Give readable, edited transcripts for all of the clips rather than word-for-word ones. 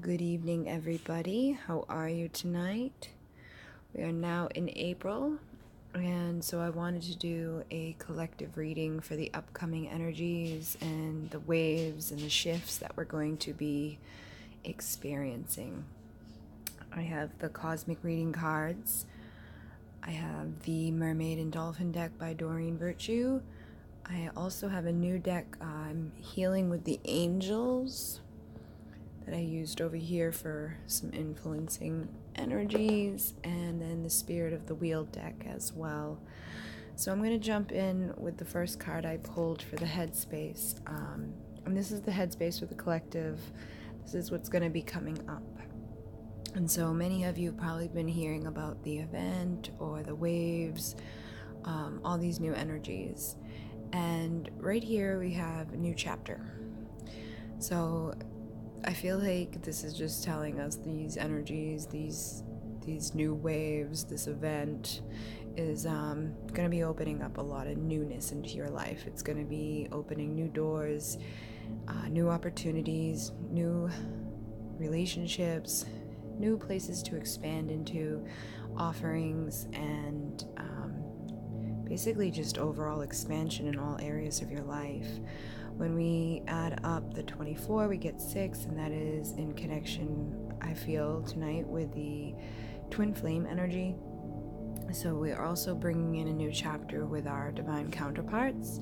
Good evening, everybody. How are you tonight? We are now in April, and so I wanted to do a collective reading for the upcoming energies and the waves and the shifts that we're going to be experiencing. I have the Cosmic Reading cards. I have the Mermaid and Dolphin deck by Doreen Virtue. I also have a new deck, Healing with the Angels, that I used over here for some influencing energies, and then the Spirit of the Wheel deck as well. So I'm going to jump in with the first card I pulled for the headspace. And this is the headspace with the collective. This is what's going to be coming up. And so many of you have probably been hearing about the event or the waves, all these new energies. And right here we have a new chapter. So I feel like this is just telling us these energies, these new waves, this event is going to be opening up a lot of newness into your life. It's going to be opening new doors, new opportunities, new relationships, new places to expand into, offerings, and basically just overall expansion in all areas of your life. When we add up the 24, we get 6, and that is in connection, I feel, tonight with the twin flame energy. So we are also bringing in a new chapter with our divine counterparts.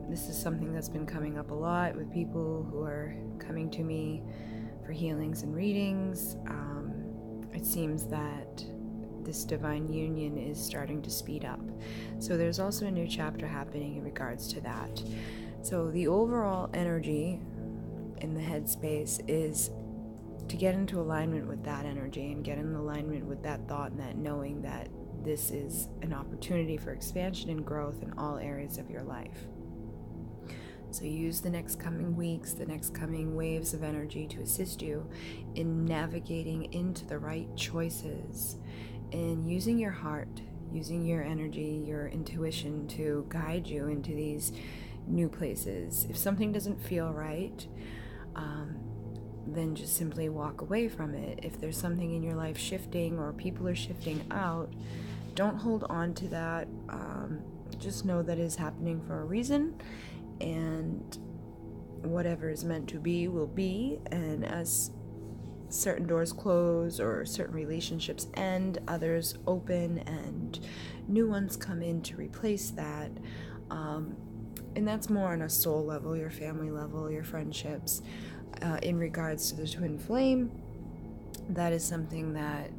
This is something that's been coming up a lot with people who are coming to me for healings and readings. It seems that this divine union is starting to speed up. So there's also a new chapter happening in regards to that. So the overall energy in the headspace is to get into alignment with that energy and get in alignment with that thought and that knowing that this is an opportunity for expansion and growth in all areas of your life. So use the next coming weeks, the next coming waves of energy to assist you in navigating into the right choices and using your heart, using your energy, your intuition to guide you into these new places. If something doesn't feel right, then just simply walk away from it. If there's something in your life shifting or people are shifting out, don't hold on to that. Just know that it is happening for a reason, and whatever is meant to be will be. And as certain doors close or certain relationships end, others open and new ones come in to replace that. And that's more on a soul level, your family level, your friendships. In regards to the twin flame, that is something that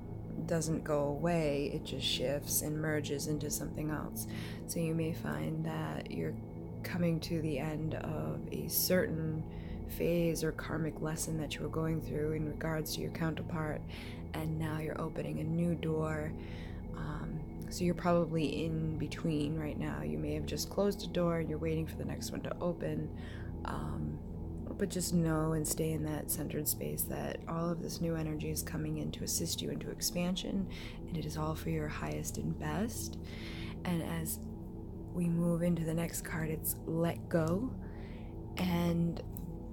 doesn't go away. It just shifts and merges into something else. So you may find that you're coming to the end of a certain phase or karmic lesson that you were going through in regards to your counterpart, and now you're opening a new door. So you're probably in between right now. You may have just closed a door and you're waiting for the next one to open. But just know and stay in that centered space that all of this new energy is coming in to assist you into expansion, and it is all for your highest and best. And as we move into the next card, it's let go. And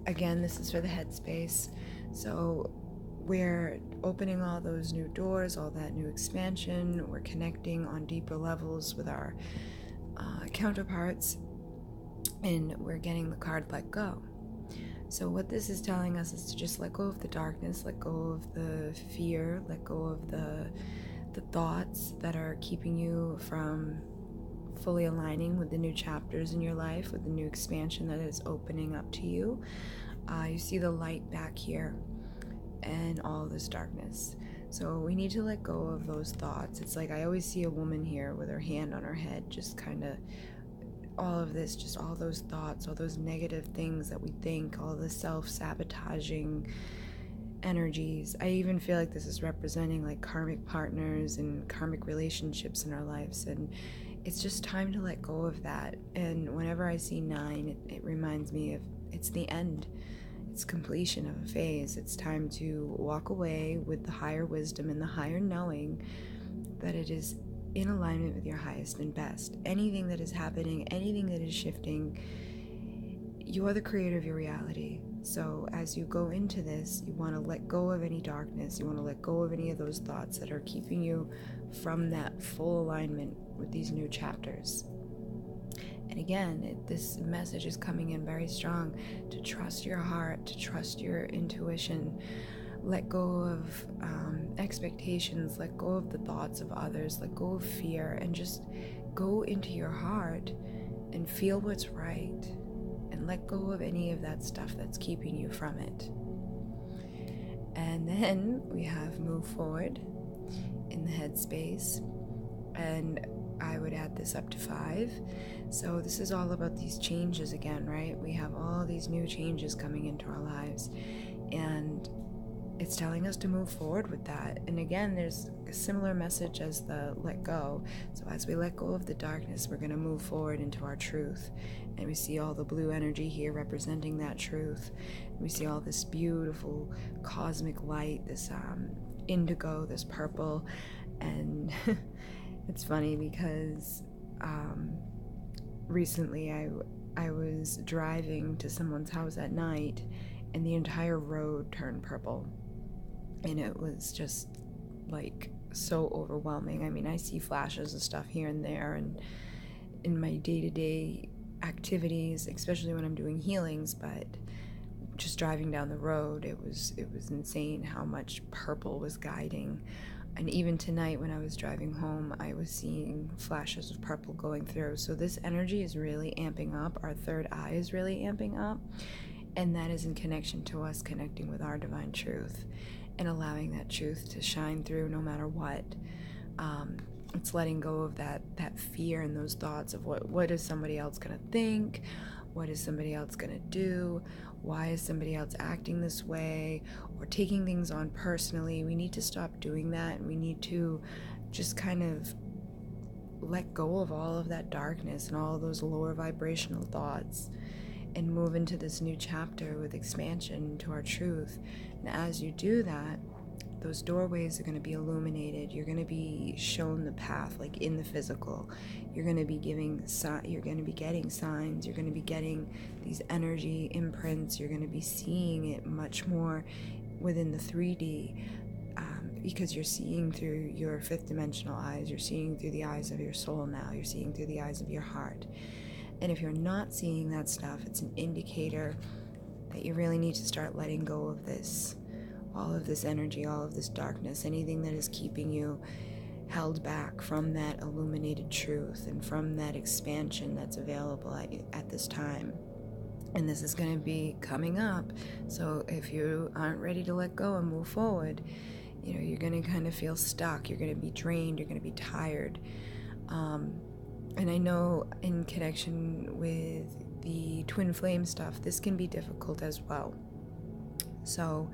again, this is for the headspace. So we're opening all those new doors, all that new expansion. We're connecting on deeper levels with our counterparts, and we're getting the card let go. So what this is telling us is to just let go of the darkness, let go of the fear, let go of the thoughts that are keeping you from fully aligning with the new chapters in your life, with the new expansion that is opening up to you. You see the light back here and all this darkness. So we need to let go of those thoughts. It's like I always see a woman here with her hand on her head, just kind of all of this, just all those thoughts, all those negative things that we think, all the self-sabotaging energies. I even feel like this is representing like karmic partners and karmic relationships in our lives, and it's just time to let go of that. And whenever I see 9, it reminds me of it's the end. It's completion of a phase. It's time to walk away with the higher wisdom and the higher knowing that it is in alignment with your highest and best. Anything that is happening, anything that is shifting, you are the creator of your reality. So as you go into this, you want to let go of any darkness. You want to let go of any of those thoughts that are keeping you from that full alignment with these new chapters. And again, this message is coming in very strong to trust your heart, to trust your intuition, let go of expectations, let go of the thoughts of others, let go of fear, and just go into your heart and feel what's right, and let go of any of that stuff that's keeping you from it. And then we have move forward in the headspace, and I would add this up to 5. So this is all about these changes again, right? We have all these new changes coming into our lives, and it's telling us to move forward with that. And again, there's a similar message as the let go. So as we let go of the darkness, we're going to move forward into our truth. And we see all the blue energy here representing that truth. And we see all this beautiful cosmic light, this indigo, this purple. And it's funny because recently I was driving to someone's house at night, and the entire road turned purple. And it was just like so overwhelming. I mean, I see flashes of stuff here and there, and in my day-to-day activities, especially when I'm doing healings, but just driving down the road, it was insane how much purple was guiding. And even tonight when I was driving home, I was seeing flashes of purple going through. So this energy is really amping up. Our third eye is really amping up, and that is in connection to us connecting with our divine truth and allowing that truth to shine through no matter what. It's letting go of that fear and those thoughts of what is somebody else going to think, what is somebody else going to do, why is somebody else acting this way, or taking things on personally. We need to stop doing that, and we need to just kind of let go of all of that darkness and all of those lower vibrational thoughts, and move into this new chapter with expansion to our truth. And as you do that, those doorways are going to be illuminated. You're going to be shown the path, like in the physical. You're going to be getting signs. You're going to be getting these energy imprints. You're going to be seeing it much more within the 3D, because you're seeing through your 5th dimensional eyes. You're seeing through the eyes of your soul now. You're seeing through the eyes of your heart. And if you're not seeing that stuff, it's an indicator that you really need to start letting go of this, all of this energy, all of this darkness, anything that is keeping you held back from that illuminated truth and from that expansion that's available at this time. And this is going to be coming up. So if you aren't ready to let go and move forward, you're going to kind of feel stuck. You're going to be drained. You're going to be tired. And I know in connection with the twin flame stuff, this can be difficult as well. So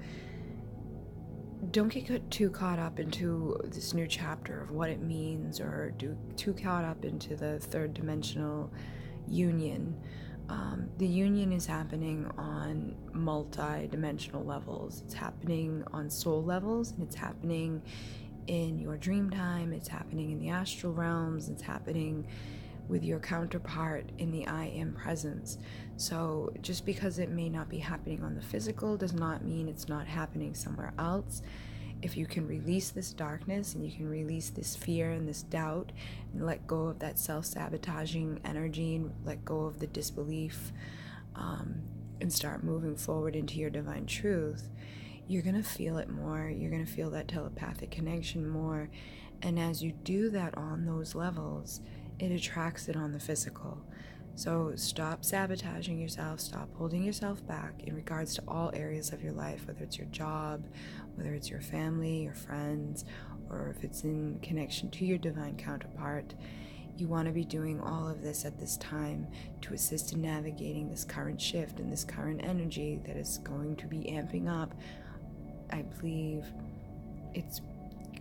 don't get too caught up into this new chapter of what it means, or too caught up into the 3rd dimensional union. The union is happening on multi-dimensional levels. It's happening on soul levels, and it's happening in your dream time, it's happening in the astral realms, it's happening with your counterpart in the I am presence. So just because it may not be happening on the physical does not mean it's not happening somewhere else. If you can release this darkness, and you can release this fear and this doubt, and let go of that self-sabotaging energy, and let go of the disbelief, and start moving forward into your divine truth, you're going to feel it more. You're going to feel that telepathic connection more. And as you do that on those levels, it attracts it on the physical. So stop sabotaging yourself, stop holding yourself back in regards to all areas of your life, whether it's your job, whether it's your family, your friends, or if it's in connection to your divine counterpart. You want to be doing all of this at this time to assist in navigating this current shift and this current energy that is going to be amping up. I believe it's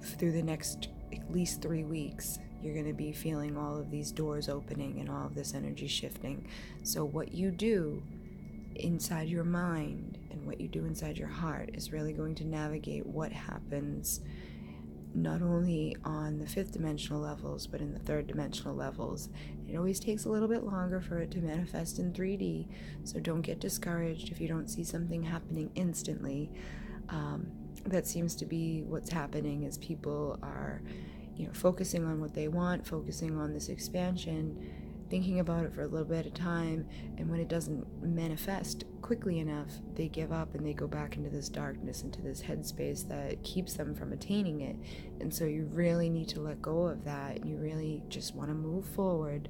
through the next at least 3 weeks. You're going to be feeling all of these doors opening and all of this energy shifting. So what you do inside your mind and what you do inside your heart is really going to navigate what happens not only on the fifth dimensional levels, but in the third dimensional levels. It always takes a little bit longer for it to manifest in 3D, so don't get discouraged if you don't see something happening instantly. That seems to be what's happening, is people are, focusing on what they want, focusing on this expansion, thinking about it for a little bit of time, and when it doesn't manifest quickly enough, they give up and they go back into this darkness, into this headspace that keeps them from attaining it. And so you really need to let go of that, and you really just want to move forward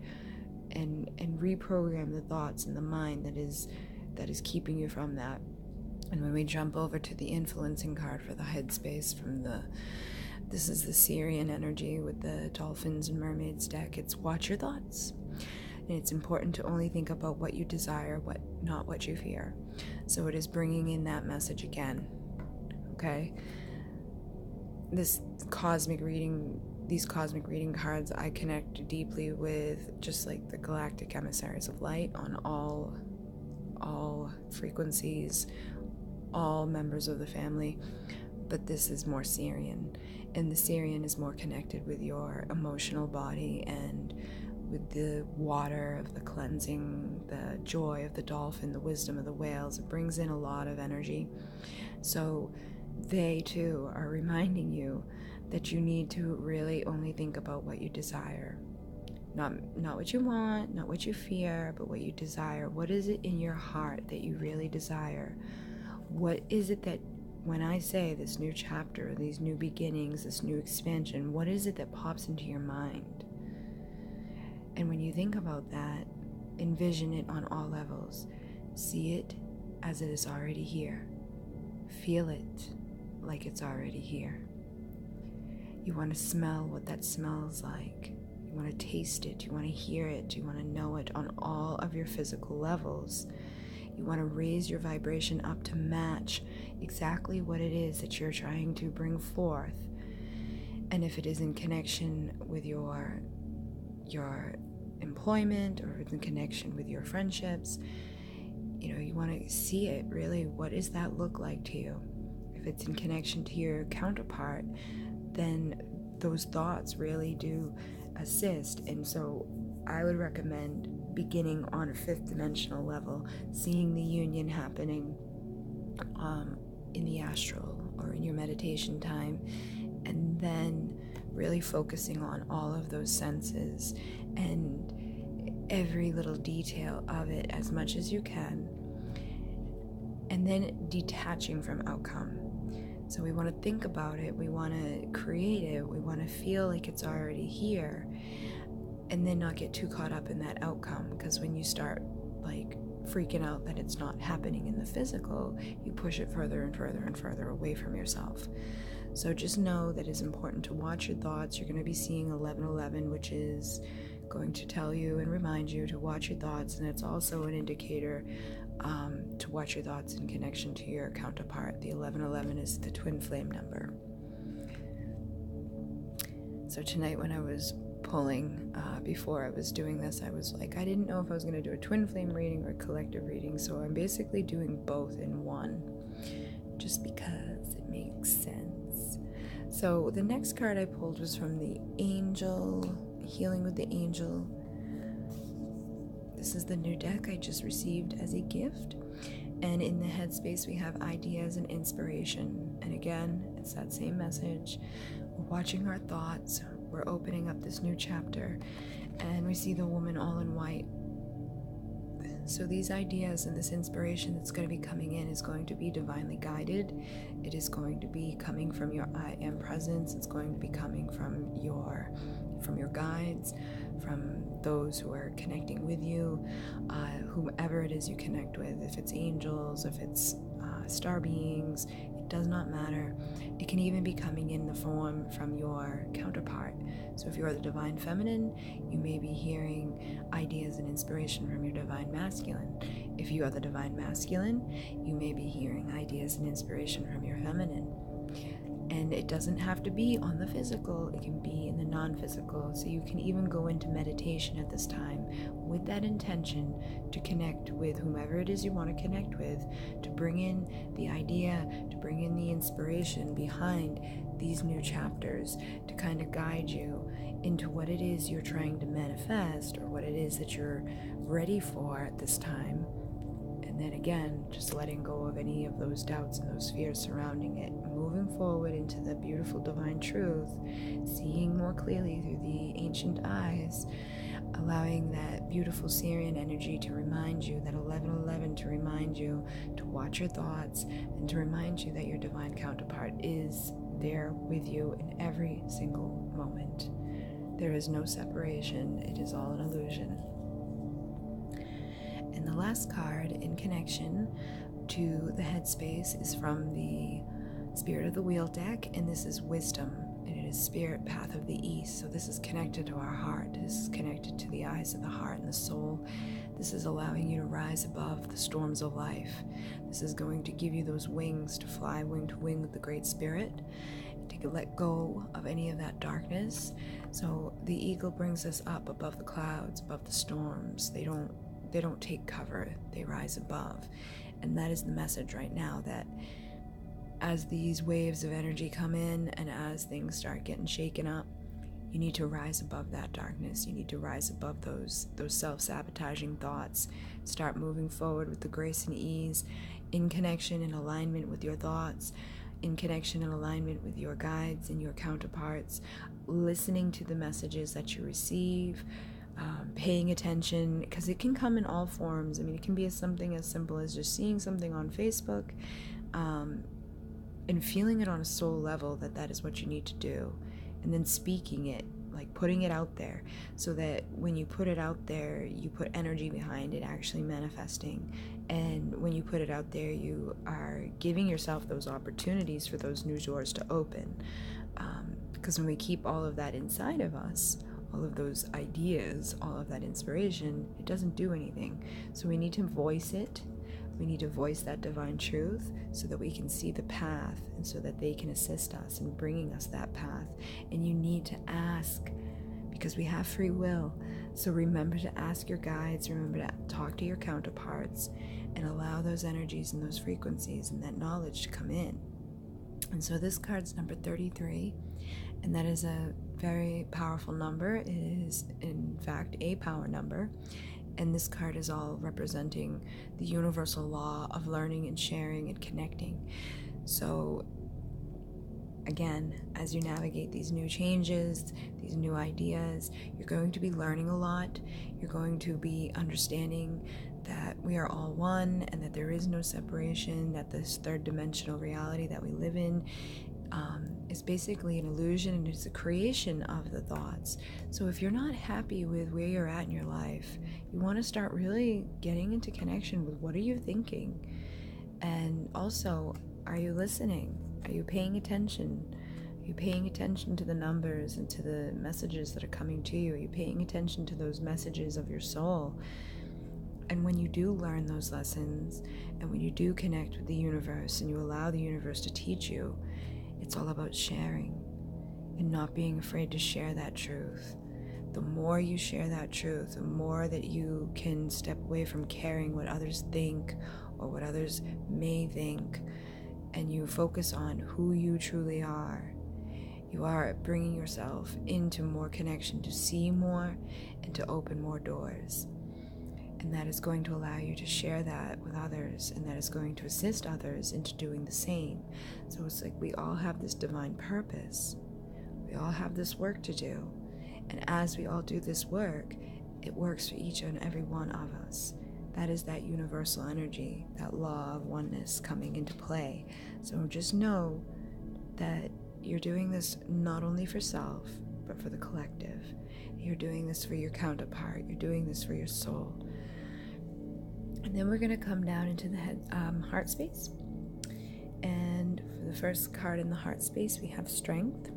and reprogram the thoughts and the mind that is keeping you from that. And when we jump over to the influencing card for the headspace this is the Sirian energy with the dolphins and mermaids deck. It's watch your thoughts. And it's important to only think about what you desire, not what you fear. So it is bringing in that message again. Okay? These cosmic reading cards, I connect deeply with, just like the galactic emissaries of light, on all frequencies, all members of the family. But this is more Sirian, and the Sirian is more connected with your emotional body and with the water of the cleansing, the joy of the dolphin, the wisdom of the whales. It brings in a lot of energy. So they too are reminding you that you need to really only think about what you desire. Not what you want, not what you fear, but what you desire. What is it in your heart that you really desire? What is it that, when I say this new chapter, these new beginnings, this new expansion, what is it that pops into your mind? And when you think about that, envision it on all levels. See it as it is already here. Feel it like it's already here. You want to smell what that smells like. You want to taste it. You want to hear it. You want to know it on all of your physical levels. You want to raise your vibration up to match exactly what it is that you're trying to bring forth. And if it is in connection with your employment, or if it's in connection with your friendships, you want to see it really. What does that look like to you? If it's in connection to your counterpart, then those thoughts really do assist. And so I would recommend beginning on a fifth dimensional level, seeing the union happening in the astral or in your meditation time, and then really focusing on all of those senses and every little detail of it as much as you can, and then detaching from outcome. So we want to think about it, we want to create it, we want to feel like it's already here, and then not get too caught up in that outcome, because when you start freaking out that it's not happening in the physical, you push it further and further and further away from yourself. So just know that it's important to watch your thoughts. You're going to be seeing 1111, which is going to tell you and remind you to watch your thoughts, and it's also an indicator to watch your thoughts in connection to your counterpart. The 1111 is the twin flame number. So tonight when I was pulling, before I was doing this, I was like, I didn't know if I was going to do a twin flame reading or a collective reading, so I'm basically doing both in one, just because it makes sense. So the next card I pulled was from the Angel, Healing with the Angel. This is the new deck I just received as a gift, and in the headspace we have ideas and inspiration. And again, it's that same message. We're watching our thoughts, we're opening up this new chapter, and we see the woman all in white. So these ideas and this inspiration that's going to be coming in is going to be divinely guided. It is going to be coming from your I Am presence. It's going to be coming from your guides, from those who are connecting with you, whomever it is you connect with. If it's angels, if it's star beings, it does not matter. It can even be coming in the form from your counterpart. So if you are the divine feminine, you may be hearing ideas and inspiration from your divine masculine. If you are the divine masculine, you may be hearing ideas and inspiration from your feminine. And it doesn't have to be on the physical, it can be in the non-physical. So you can even go into meditation at this time with that intention to connect with whomever it is you want to connect with, to bring in the idea, to bring in the inspiration behind these new chapters, to kind of guide you into what it is you're trying to manifest, or what it is that you're ready for at this time. And then again, just letting go of any of those doubts and those fears surrounding it, moving forward into the beautiful divine truth, seeing more clearly through the ancient eyes, allowing that beautiful Syrian energy to remind you, that 1111 to remind you to watch your thoughts, and to remind you that your divine counterpart is there with you in every single moment. There is no separation, it is all an illusion. And the last card in connection to the headspace is from the Spirit of the Wheel deck, and this is Wisdom, and it is Spirit Path of the East. So this is connected to our heart, this is connected to the eyes of the heart and the soul. This is allowing you to rise above the storms of life. This is going to give you those wings to fly wing to wing with the Great Spirit, to let go of any of that darkness. So the eagle brings us up above the clouds, above the storms. They don't take cover, they rise above. And that is the message right now, that as these waves of energy come in and as things start getting shaken up, you need to rise above that darkness. You need to rise above those self-sabotaging thoughts. Start moving forward with the grace and ease, in connection and alignment with your thoughts, in connection and alignment with your guides and your counterparts, listening to the messages that you receive, paying attention, because it can come in all forms. I mean, it can be something as simple as just seeing something on Facebook and feeling it on a soul level that is what you need to do, and then speaking it, like putting it out there, so that when you put it out there, you put energy behind it actually manifesting. And when you put it out there, you are giving yourself those opportunities for those new doors to open, because when we keep all of that inside of us, all of those ideas, all of that inspiration, it doesn't do anything. So we need to voice it. We need to voice that divine truth so that we can see the path, and so that they can assist us in bringing us that path. And you need to ask, because we have free will. So remember to ask your guides, remember to talk to your counterparts, and allow those energies and those frequencies and that knowledge to come in. And so this card's number 33, and that is a very powerful number. It is, in fact, a power number. And this card is all representing the universal law of learning and sharing and connecting. So again, as you navigate these new changes, these new ideas, you're going to be learning a lot. You're going to be understanding that we are all one, and that there is no separation, that this third dimensional reality that we live in is basically an illusion, and it's a creation of the thoughts. So if you're not happy with where you're at in your life, you want to start really getting into connection with what are you thinking, and also, are you listening? Are you paying attention? Are you paying attention to the numbers and to the messages that are coming to you? Are you paying attention to those messages of your soul? And when you do learn those lessons, and when you do connect with the universe, and you allow the universe to teach you, it's all about sharing and not being afraid to share that truth. The more you share that truth, the more that you can step away from caring what others think or what others may think, and you focus on who you truly are. You are bringing yourself into more connection to see more and to open more doors. And that is going to allow you to share that with others, and that is going to assist others into doing the same. So it's like we all have this divine purpose. We all have this work to do. And as we all do this work, it works for each and every one of us. That is that universal energy, that law of oneness coming into play. So just know that you're doing this not only for self, but for the collective. You're doing this for your counterpart. You're doing this for your soul. And then we're going to come down into the heart space. And for the first card in the heart space, we have strength.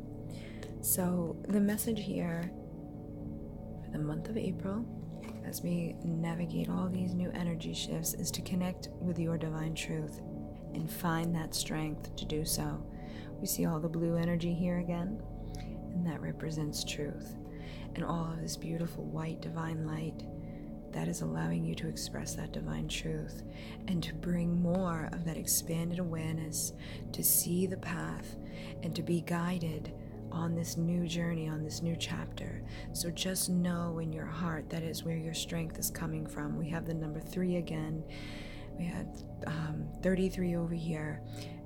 So the message here for the month of April, as we navigate all these new energy shifts, is to connect with your divine truth and find that strength to do so. We see all the blue energy here again, and that represents truth. And all of this beautiful white divine light that is allowing you to express that divine truth and to bring more of that expanded awareness, to see the path and to be guided on this new journey, on this new chapter. So just know in your heart that is where your strength is coming from. We have the number 3 again. We had 33 over here,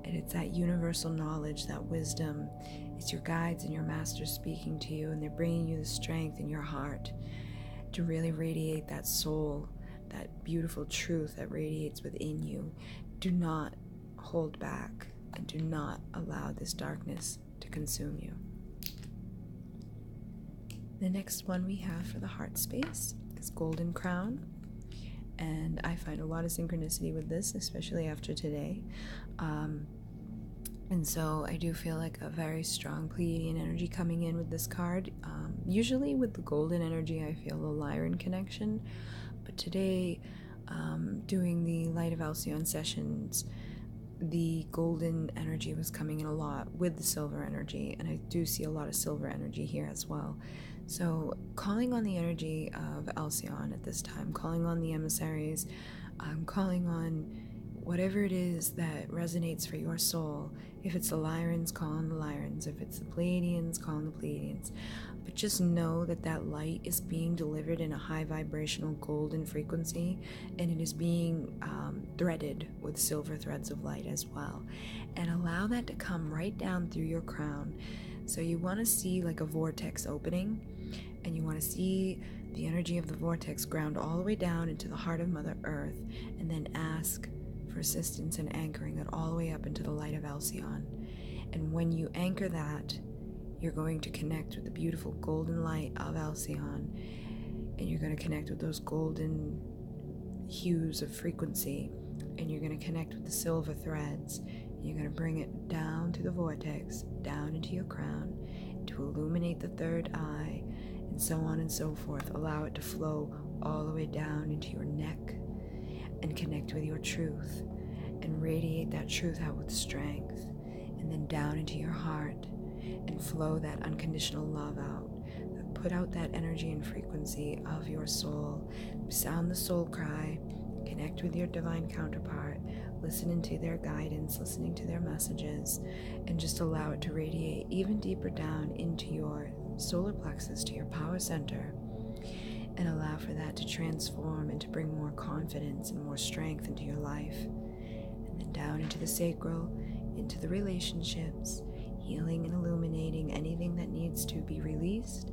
and it's that universal knowledge, that wisdom. It's your guides and your masters speaking to you, and they're bringing you the strength in your heart to really radiate that soul, that beautiful truth that radiates within you. Do not hold back, and do not allow this darkness to consume you. The next one we have for the heart space is Golden Crown. And I find a lot of synchronicity with this, especially after today. And so I do feel like a very strong Pleiadian energy coming in with this card. Usually with the golden energy, I feel a Lyran connection. But today, doing the Light of Alcyon sessions, the golden energy was coming in a lot with the silver energy. And I do see a lot of silver energy here as well. So calling on the energy of Alcyon at this time, calling on the emissaries, calling on whatever it is that resonates for your soul. If it's the Lyrans, call on the Lyrans. If it's the Pleiadians, call on the Pleiadians. But just know that that light is being delivered in a high vibrational golden frequency, and it is being threaded with silver threads of light as well. And allow that to come right down through your crown. So you want to see like a vortex opening, and you want to see the energy of the vortex ground all the way down into the heart of Mother Earth, and then ask for assistance in anchoring it all the way up into the light of Alcyon. And when you anchor that, you're going to connect with the beautiful golden light of Alcyon, and you're going to connect with those golden hues of frequency, and you're going to connect with the silver threads. You're going to bring it down through the vortex, down into your crown, to illuminate the third eye, and so on and so forth. Allow it to flow all the way down into your neck, and connect with your truth, and radiate that truth out with strength, and then down into your heart, and flow that unconditional love out. Put out that energy and frequency of your soul. Sound the soul cry. Connect with your divine counterpart, listening to their guidance, listening to their messages, and just allow it to radiate even deeper down into your solar plexus, to your power center, and allow for that to transform and to bring more confidence and more strength into your life. And then down into the sacral, into the relationships, healing and illuminating anything that needs to be released,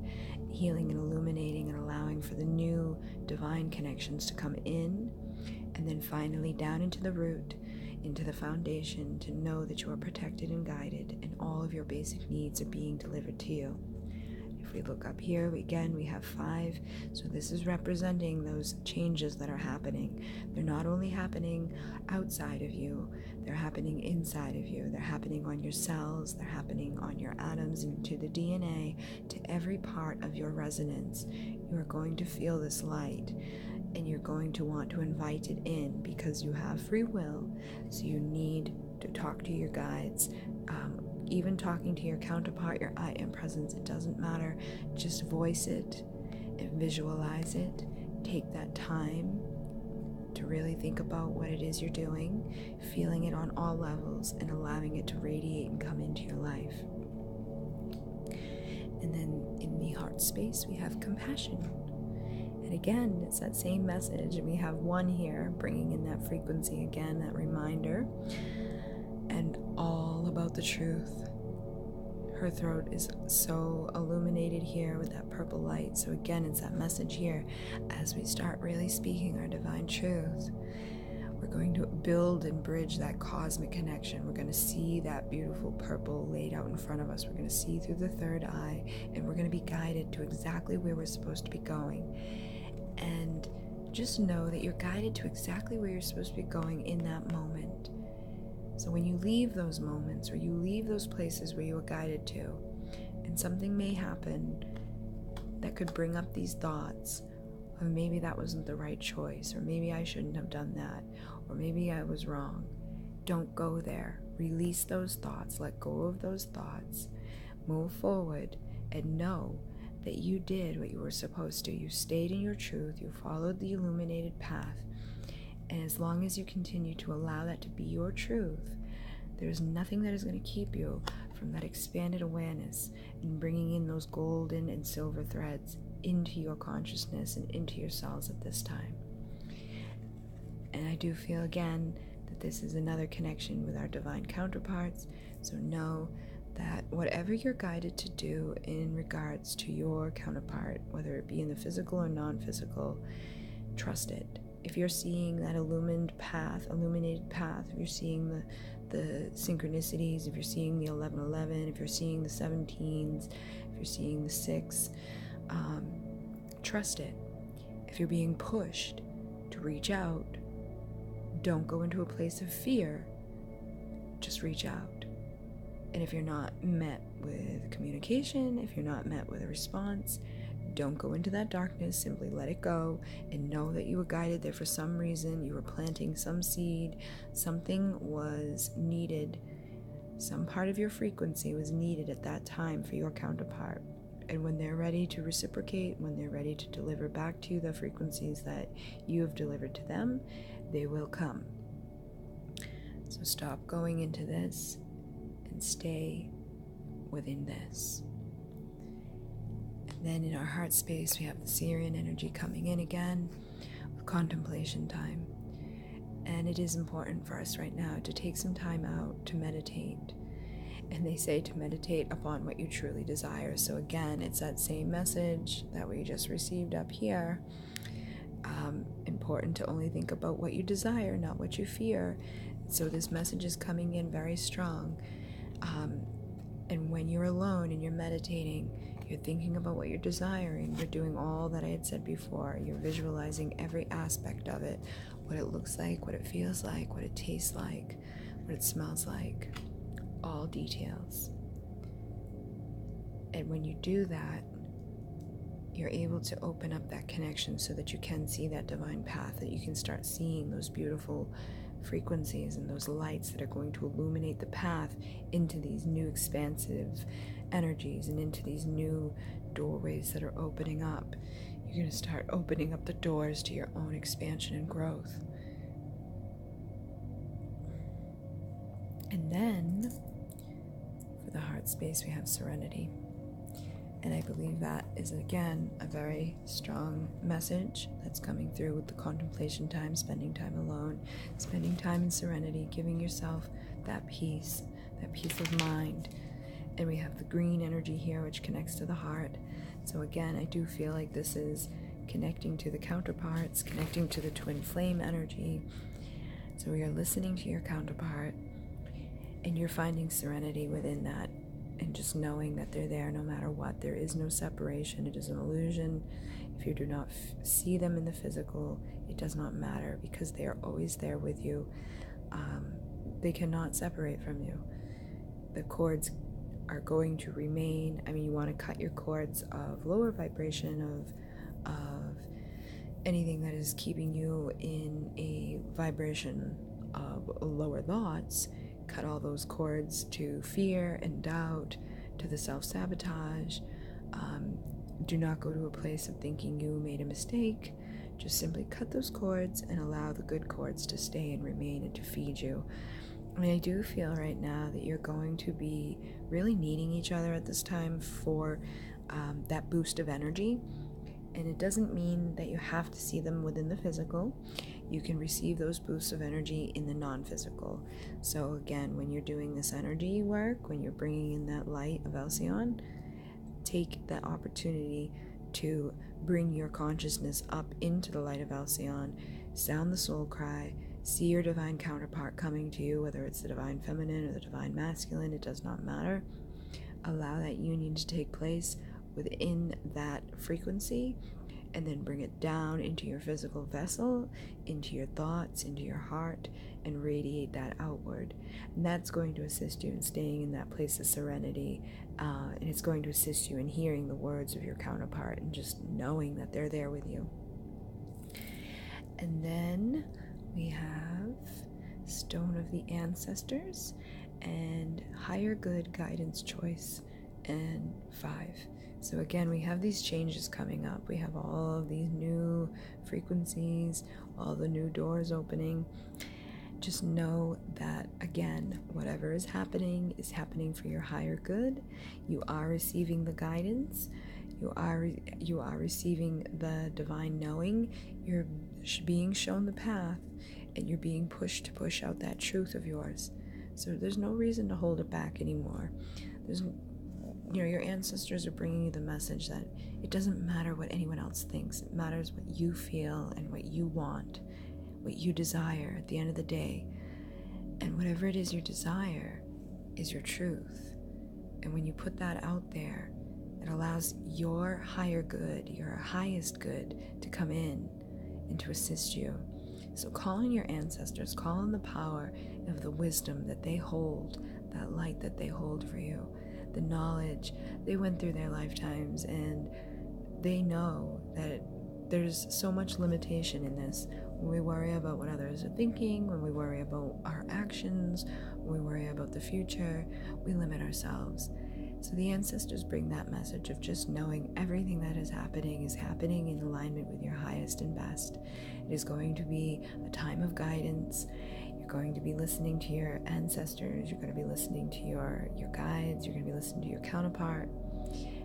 healing and illuminating and allowing for the new divine connections to come in. And then finally down into the root, into the foundation, to know that you are protected and guided, and all of your basic needs are being delivered to you. If we look up here, we have 5. So this is representing those changes that are happening. They're not only happening outside of you, they're happening inside of you. They're happening on your cells, they're happening on your atoms, and to the DNA, to every part of your resonance. You are going to feel this light, and you're going to want to invite it in, because you have free will. So you need to talk to your guides, even talking to your counterpart, your I Am presence, it doesn't matter. Just voice it and visualize it. Take that time to really think about what it is you're doing, feeling it on all levels, and allowing it to radiate and come into your life. And then in the heart space, we have compassion. And again, it's that same message, and we have 1 here, bringing in that frequency again, that reminder, and all about the truth. Her throat is so illuminated here with that purple light. So again, it's that message here. As we start really speaking our divine truth, we're going to build and bridge that cosmic connection. We're going to see that beautiful purple laid out in front of us. We're going to see through the third eye, and we're going to be guided to exactly where we're supposed to be going. And just know that you're guided to exactly where you're supposed to be going in that moment. So when you leave those moments, or you leave those places where you were guided to, and something may happen that could bring up these thoughts of maybe that wasn't the right choice, or maybe I shouldn't have done that, or maybe I was wrong. Don't go there. Release those thoughts, let go of those thoughts, move forward, and know that you did what you were supposed to. You stayed in your truth, you followed the illuminated path, and as long as you continue to allow that to be your truth, there's nothing that is going to keep you from that expanded awareness and bringing in those golden and silver threads into your consciousness and into your cells at this time. And I do feel again that this is another connection with our divine counterparts. So know that whatever you're guided to do in regards to your counterpart, whether it be in the physical or non-physical, trust it. If you're seeing that illuminated path, if you're seeing the synchronicities, if you're seeing the 1111, if you're seeing the 17s, if you're seeing the 6, trust it. If you're being pushed to reach out, don't go into a place of fear, just reach out. And if you're not met with communication, if you're not met with a response, don't go into that darkness, simply let it go and know that you were guided there for some reason. You were planting some seed, something was needed, some part of your frequency was needed at that time for your counterpart. And when they're ready to reciprocate, when they're ready to deliver back to you the frequencies that you have delivered to them, they will come. So stop going into this and stay within this. And then in our heart space, we have the Sirian energy coming in again with contemplation time. And it is important for us right now to take some time out to meditate. And they say to meditate upon what you truly desire. So again, it's that same message that we just received up here. Important to only think about what you desire, not what you fear. So this message is coming in very strong. And when you're alone and you're meditating, you're thinking about what you're desiring. You're doing all that I had said before. You're visualizing every aspect of it, what it looks like, what it feels like, what it tastes like, what it smells like, all details. And when you do that, you're able to open up that connection so that you can see that divine path, that you can start seeing those beautiful frequencies and those lights that are going to illuminate the path into these new expansive energies and into these new doorways that are opening up. You're going to start opening up the doors to your own expansion and growth. And then for the heart space, we have serenity. And I believe that is, again, a very strong message that's coming through with the contemplation time, spending time alone, spending time in serenity, giving yourself that peace of mind. And we have the green energy here, which connects to the heart. So again, I do feel like this is connecting to the counterparts, connecting to the twin flame energy. So we are listening to your counterpart, and you're finding serenity within that. And just knowing that they're there no matter what. There is no separation. It is an illusion. If you do not see them in the physical, it does not matter, because they are always there with you. They cannot separate from you. The cords are going to remain. I mean, you want to cut your cords of lower vibration, of anything that is keeping you in a vibration of lower thoughts. Cut all those cords to fear and doubt, to the self-sabotage. Do not go to a place of thinking you made a mistake. Just simply cut those cords and allow the good cords to stay and remain and to feed you. I mean, I do feel right now that you're going to be really needing each other at this time for that boost of energy. And it doesn't mean that you have to see them within the physical. You can receive those boosts of energy in the non-physical. So again, when you're doing this energy work, when you're bringing in that light of Alcyon, take that opportunity to bring your consciousness up into the light of Alcyon, sound the soul cry, see your divine counterpart coming to you, whether it's the divine feminine or the divine masculine, it does not matter. Allow that union to take place within that frequency, and then bring it down into your physical vessel, into your thoughts, into your heart, and radiate that outward. And that's going to assist you in staying in that place of serenity, and it's going to assist you in hearing the words of your counterpart and just knowing that they're there with you. And then we have Stone of the Ancestors, and higher good guidance choice, and 5. So again, we have these changes coming up. We have all of these new frequencies, all the new doors opening. Just know that, again, whatever is happening for your higher good. You are receiving the guidance. You are receiving the divine knowing. You're being shown the path, and you're being pushed to push out that truth of yours. So there's no reason to hold it back anymore. Your ancestors are bringing you the message that it doesn't matter what anyone else thinks. It matters what you feel and what you want, what you desire at the end of the day. And whatever it is you desire is your truth. And when you put that out there, it allows your higher good, your highest good, to come in and to assist you. So call in your ancestors, call in the power of the wisdom that they hold, that light that they hold for you, the knowledge. They went through their lifetimes, and they know that there's so much limitation in this. When we worry about what others are thinking, when we worry about our actions, when we worry about the future, we limit ourselves. So the ancestors bring that message of just knowing everything that is happening in alignment with your highest and best. It is going to be a time of guidance. You're going to be listening to your ancestors. You're going to be listening to your guides. You're going to be listening to your counterpart.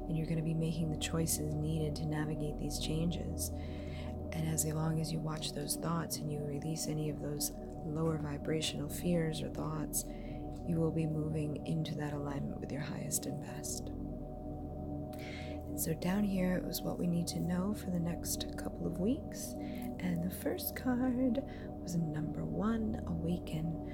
And you're going to be making the choices needed to navigate these changes. And as long as you watch those thoughts and you release any of those lower vibrational fears or thoughts, you will be moving into that alignment with your highest and best. And so down here was what we need to know for the next couple of weeks. And the first card was number 1, Awaken.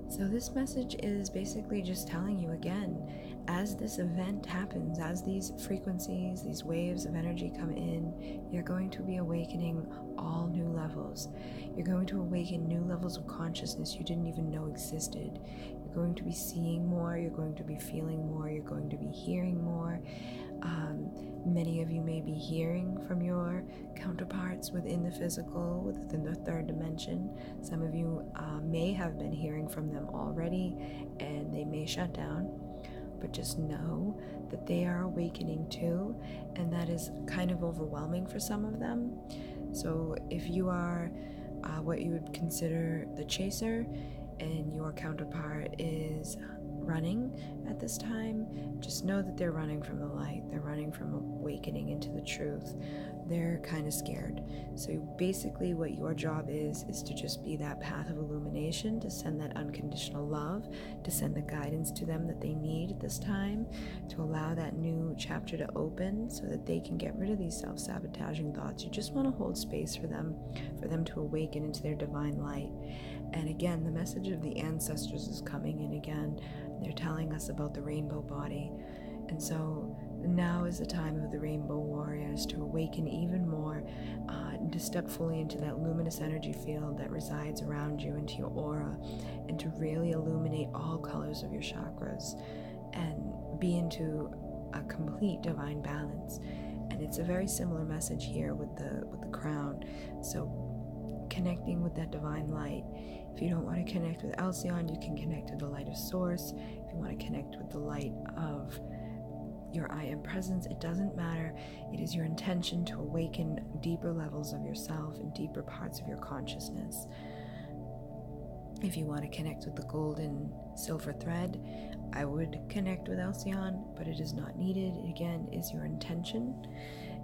So this message is basically just telling you again, as this event happens, as these frequencies, these waves of energy come in, you're going to be awakening all new levels. You're going to awaken new levels of consciousness you didn't even know existed. You're going to be seeing more, you're going to be feeling more, you're going to be hearing more. Many of you may be hearing from your counterparts within the physical, within the third dimension. Some of you may have been hearing from them already, and they may shut down. But just know that they are awakening too, and that is kind of overwhelming for some of them. So if you are what you would consider the chaser, and your counterpart is running at this time, just know that they're running from the light. They're running from awakening into the truth. They're kind of scared. So basically what your job is to just be that path of illumination, to send that unconditional love, to send the guidance to them that they need at this time, to allow that new chapter to open so that they can get rid of these self-sabotaging thoughts. You just want to hold space for them to awaken into their divine light. And again, the message of the ancestors is coming in again. They're telling us about the rainbow body. And so now is the time of the rainbow warriors to awaken even more, and to step fully into that luminous energy field that resides around you, into your aura, and to really illuminate all colors of your chakras and be into a complete divine balance. And it's a very similar message here with the crown. So connecting with that divine light. If you don't want to connect with Alcyon, you can connect to the light of Source. If you want to connect with the light of your I Am Presence, it doesn't matter. It is your intention to awaken deeper levels of yourself and deeper parts of your consciousness. If you want to connect with the golden silver thread, I would connect with Alcyon, but it is not needed. It, again, is your intention.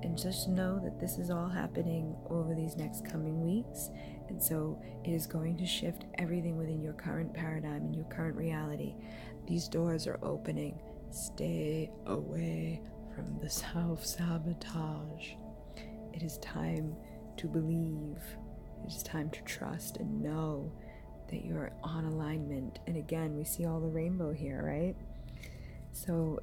And just know that this is all happening over these next coming weeks. And so it is going to shift everything within your current paradigm and your current reality. These doors are opening. Stay away from the self-sabotage. It is time to believe. It is time to trust and know that you're on alignment. And again, we see all the rainbow here, right? So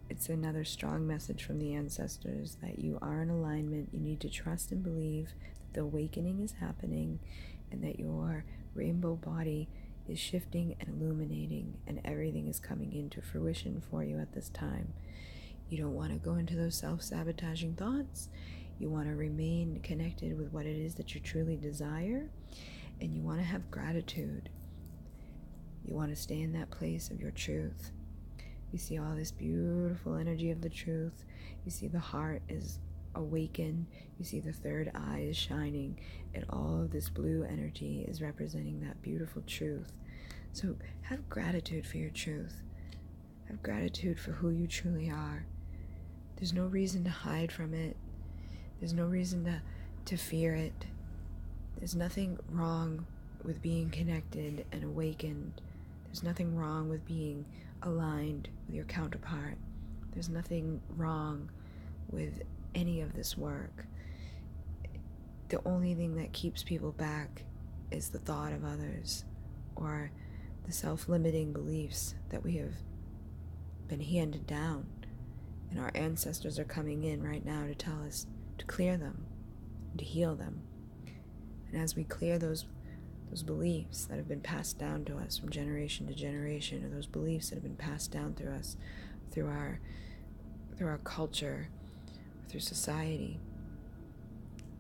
it's another strong message from the ancestors that you are in alignment. You need to trust and believe that the awakening is happening and that your rainbow body is shifting and illuminating, and everything is coming into fruition for you at this time. You don't want to go into those self-sabotaging thoughts. You want to remain connected with what it is that you truly desire, and you want to have gratitude. You want to stay in that place of your truth. You see all this beautiful energy of the truth. You see the heart is awakened. You see the third eye is shining, and all of this blue energy is representing that beautiful truth. So have gratitude for your truth. Have gratitude for who you truly are. There's no reason to hide from it. There's no reason to fear it. There's nothing wrong with being connected and awakened. There's nothing wrong with being aligned with your counterpart. There's nothing wrong with any of this work. The only thing that keeps people back is the thought of others, or the self-limiting beliefs that we have been handed down. And our ancestors are coming in right now to tell us to clear them, to heal them. And as we clear those beliefs that have been passed down to us from generation to generation, or those beliefs that have been passed down through us, through our culture, through society,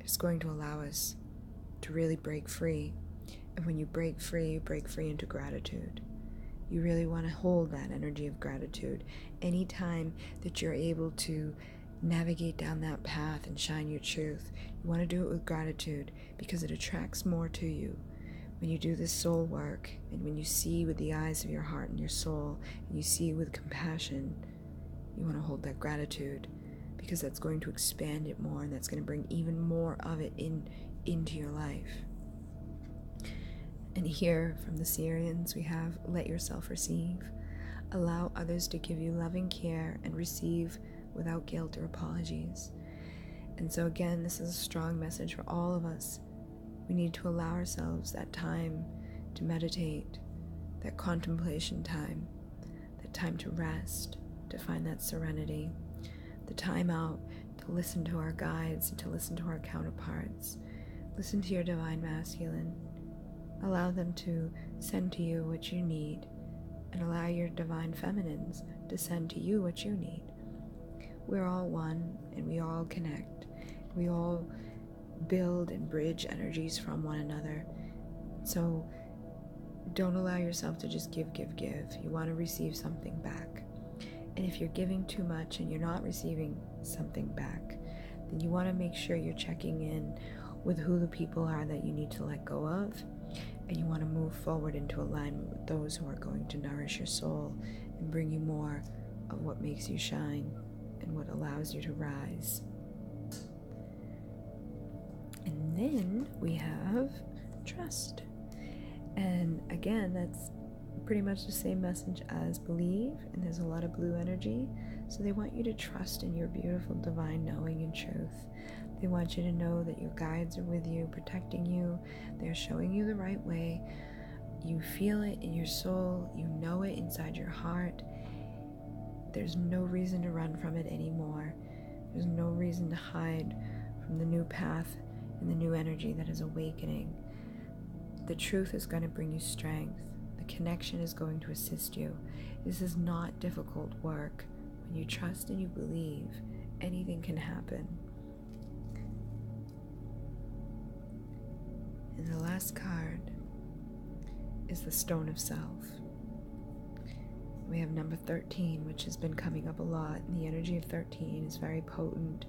it's going to allow us to really break free. And when you break free into gratitude. You really want to hold that energy of gratitude. Anytime that you're able to navigate down that path and shine your truth, you want to do it with gratitude, because it attracts more to you. When you do this soul work, and when you see with the eyes of your heart and your soul, and you see with compassion, you want to hold that gratitude, because that's going to expand it more, and that's going to bring even more of it into your life. And here from the Syrians we have, let yourself receive. Allow others to give you loving care and receive without guilt or apologies. And so again, this is a strong message for all of us. We need to allow ourselves that time to meditate, that contemplation time, that time to rest, to find that serenity, the time out to listen to our guides and to listen to our counterparts. Listen to your divine masculine. Allow them to send to you what you need, and allow your divine feminines to send to you what you need. We're all one, and we all connect. We all build and bridge energies from one another. So don't allow yourself to just give. You want to receive something back. And if you're giving too much and you're not receiving something back, then you want to make sure you're checking in with who the people are that you need to let go of. And you want to move forward into alignment with those who are going to nourish your soul and bring you more of what makes you shine and what allows you to rise. And then we have trust. And again, that's pretty much the same message as believe, and there's a lot of blue energy. So they want you to trust in your beautiful divine knowing and truth. They want you to know that your guides are with you, protecting you. They're showing you the right way. You feel it in your soul. You know it inside your heart. There's no reason to run from it anymore. There's no reason to hide from the new path and the new energy that is awakening. The truth is going to bring you strength. The connection is going to assist you. This is not difficult work. When you trust and you believe, anything can happen. And the last card is the Stone of Self. We have number 13, which has been coming up a lot, and the energy of 13 is very potent.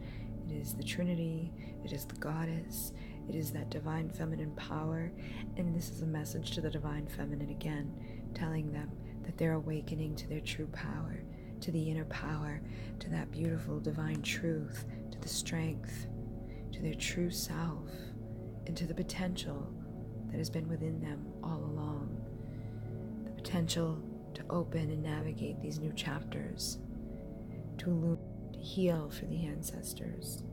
It is the Trinity, it is the Goddess, it is that divine feminine power, and this is a message to the divine feminine again, telling them that they're awakening to their true power, to the inner power, to that beautiful divine truth, to the strength, to their true self, and to the potential that has been within them all along. The potential to open and navigate these new chapters, to illuminate, to heal for the ancestors,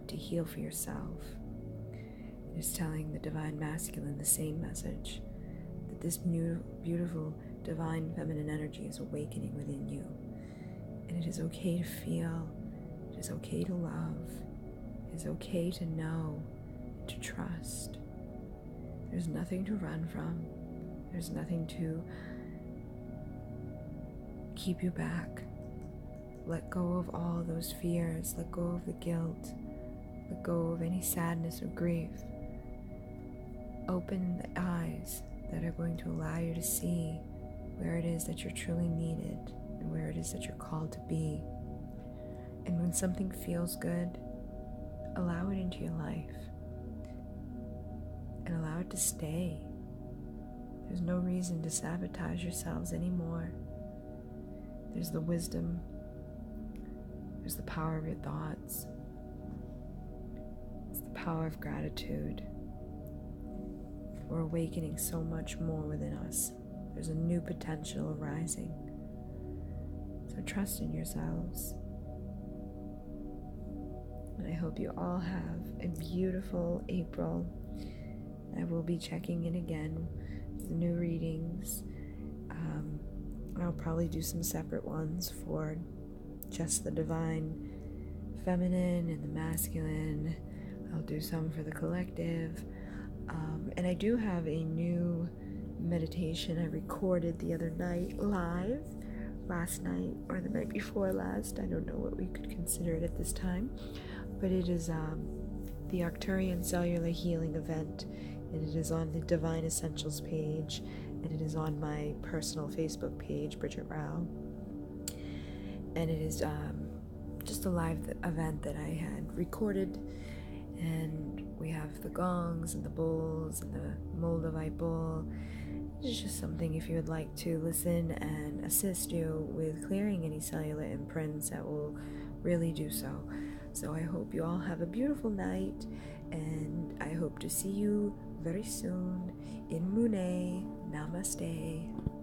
to heal for yourself. It is telling the divine masculine the same message, that this new, beautiful divine feminine energy is awakening within you. And it is okay to feel, it is okay to love, it is okay to know, to trust. There's nothing to run from. There's nothing to keep you back. Let go of all those fears. Let go of the guilt. Let go of any sadness or grief. Open the eyes that are going to allow you to see where it is that you're truly needed, and where it is that you're called to be. And when something feels good, allow it into your life and allow it to stay. There's no reason to sabotage yourselves anymore. There's the wisdom, there's the power of your thoughts, it's the power of gratitude. We're awakening so much more within us. There's a new potential arising. So trust in yourselves. And I hope you all have a beautiful April. I will be checking in again with new readings. I'll probably do some separate ones for just the divine feminine and the masculine. I'll do some for the collective. And I do have a new meditation I recorded the other night live, last night or the night before last. I don't know what we could consider it at this time, but it is the Arcturian cellular healing event, and it is on the Divine Essentials page, and it is on my personal Facebook page, Bridget Rau, and it is just a live event that I had recorded. And we have the gongs and the bowls and the Moldavite bowl. It's just something if you would like to listen and assist you with clearing any cellular imprints, that will really do so. So I hope you all have a beautiful night, and I hope to see you very soon in Mune. Namaste.